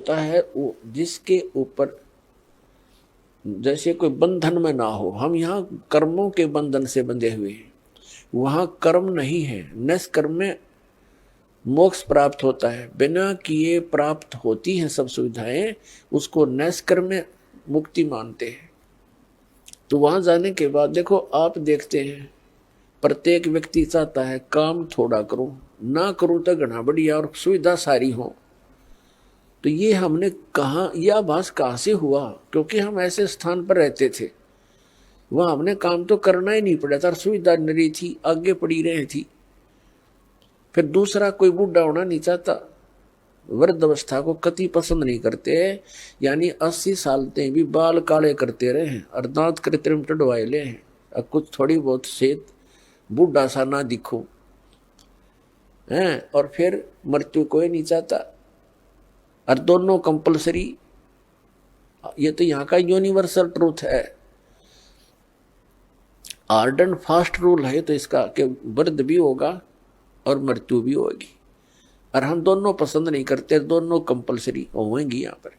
होता है वो जिसके ऊपर जैसे कोई बंधन में ना हो। हम यहाँ कर्मों के बंधन से बंधे हुए हैं, वहां कर्म नहीं है। निष्कर्म में मोक्ष प्राप्त होता है, बिना किए प्राप्त होती हैं सब सुविधाएं, उसको निष्कर्म में मुक्ति मानते हैं। तो वहां जाने के बाद देखो, आप देखते हैं प्रत्येक व्यक्ति चाहता है काम थोड़ा करूं, ना करूं तो घना बढ़िया और सुविधा सारी हो। तो ये हमने कहा, यह आभास कहां से हुआ? क्योंकि हम ऐसे स्थान पर रहते थे, वहां हमने काम तो करना ही नहीं पड़ा था, सुविधा नरी थी, आगे पड़ी रही थी। फिर दूसरा, कोई बूढ़ा होना नहीं चाहता, वृद्ध अवस्था को कति पसंद नहीं करते, यानी 80 साल तक भी बाल काले करते रहे हैं और दांत कृत्रिम टडवाए ले हैं, और कुछ थोड़ी बहुत सेहत बूढ़ा सा ना दिखो है। और फिर मृत्यु कोई नहीं चाहता, और दोनों कंपलसरी। ये तो यहाँ का यूनिवर्सल ट्रूथ है, हार्ड एंड फास्ट रूल है तो इसका कि वृद्ध भी होगा और मृत्यु भी होगी, और हम दोनों पसंद नहीं करते, दोनों कंपलसरी होंगी यहाँ पर।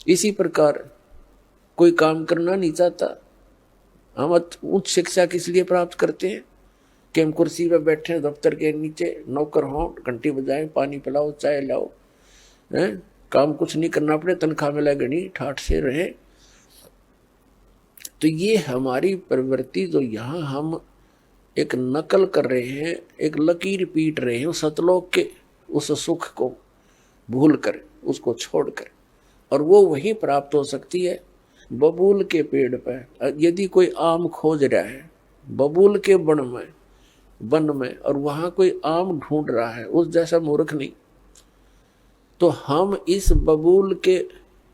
इसी प्रकार कोई काम करना नहीं चाहता, हम उच्च शिक्षा किस लिए प्राप्त करते हैं कि हम कुर्सी पर बैठे दफ्तर के नीचे, नौकर हों, घंटी बजाएं, पानी पिलाओ, चाय लाओ, हैं, काम कुछ नहीं करना पड़े, तनख्वाह मिला गणी ठाठ से रहे। तो ये हमारी प्रवृत्ति, जो यहाँ हम एक नकल कर रहे हैं, एक लकीर पीट रहे हैं सतलोक के उस सुख को भूल कर, उसको छोड़कर, और वो वही प्राप्त हो सकती है बबूल के पेड़ पर। यदि कोई आम खोज रहा है बबूल के वन में, और वहां कोई आम ढूंढ रहा है, उस जैसा मूर्ख नहीं। तो हम इस बबूल के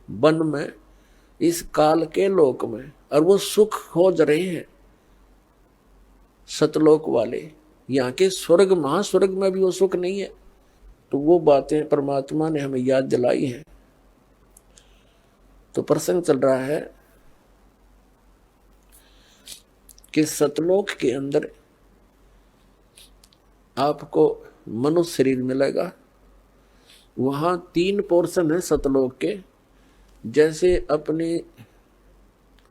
वन में, इस काल के लोक में, और वो सुख खोज रहे हैं सतलोक वाले। यहाँ के स्वर्ग, महास्वर्ग में भी वो सुख नहीं है। तो वो बातें परमात्मा ने हमें याद दिलाई हैं। तो प्रसंग चल रहा है कि सतलोक के अंदर आपको मनुष्य शरीर मिलेगा। वहां 3 पोर्शन है सतलोक के। जैसे अपनी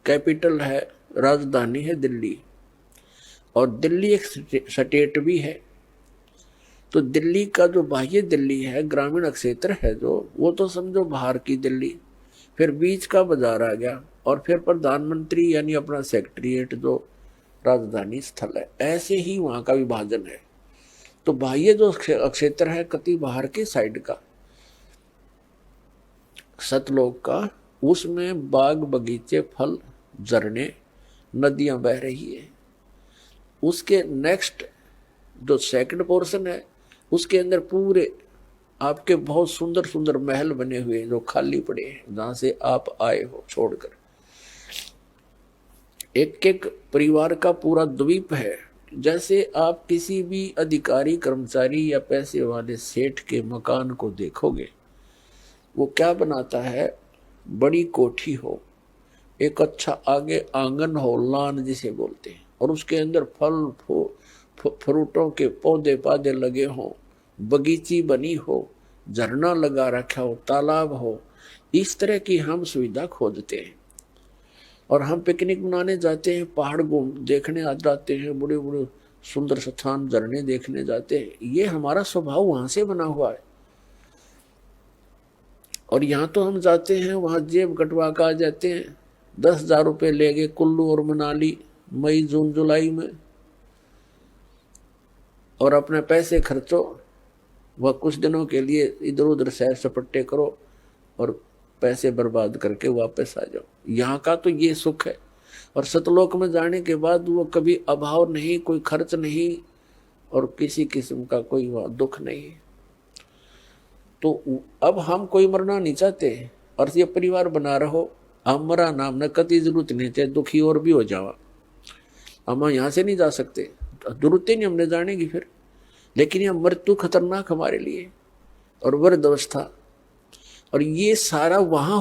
कैपिटल है, राजधानी है दिल्ली, और दिल्ली एक स्टेट भी है। तो दिल्ली का जो बाह्य दिल्ली है, ग्रामीण क्षेत्र है जो, वो तो समझो बाहर की दिल्ली। फिर बीच का बाजार आ गया, और फिर प्रधानमंत्री यानी अपना सेक्रेटरीट जो राजधानी स्थल है। ऐसे ही वहां का विभाजन है। तो बाह्य जो क्षेत्र है कति बाहर के साइड का सतलोक का, उसमें बाग बगीचे, फल, झरने, नदियां बह रही है। उसके नेक्स्ट जो सेकंड पोर्शन है, उसके अंदर पूरे आपके बहुत सुंदर सुंदर महल बने हुए हैं जो खाली पड़े हैं, जहां से आप आए हो छोड़कर। एक एक परिवार का पूरा द्वीप है। जैसे आप किसी भी अधिकारी, कर्मचारी या पैसे वाले सेठ के मकान को देखोगे, वो क्या बनाता है, बड़ी कोठी हो, एक अच्छा आगे आंगन हो, लान जिसे बोलते हैं, और उसके अंदर फल फ्रूटों के पौधे पादे लगे हों, बगीची बनी हो, झरना लगा रखा हो, तालाब हो। इस तरह की हम सुविधा खोजते हैं। और हम पिकनिक मनाने जाते हैं, पहाड़ देखने आ जाते हैं, बड़े बड़े सुंदर स्थान, झरने देखने जाते हैं। ये हमारा स्वभाव वहां से बना हुआ है। और यहाँ तो हम जाते हैं, वहां जेब कटवा कर आ जाते हैं, 10,000 रुपये ले गए कुल्लू और मनाली मई जून जुलाई में, और अपने पैसे खर्चो, वह कुछ दिनों के लिए इधर उधर सैर सपट्टे करो और पैसे बर्बाद करके वापस आ जाओ। यहाँ का तो ये सुख है। और सतलोक में जाने के बाद वो कभी अभाव नहीं, कोई खर्च नहीं, और किसी किस्म का कोई दुख नहीं। तो अब हम कोई मरना नहीं चाहते, और ये परिवार बना रहो, हम मरा नाम न कति जरूरत नहीं, चाहे दुखी और भी हो जावा, हम यहाँ से नहीं जा सकते, जरूरत ही नहीं हमने जाने की फिर। लेकिन यह मृत्यु खतरनाक हमारे लिए, और वृद्ध अवस्था, और ये सारा वहां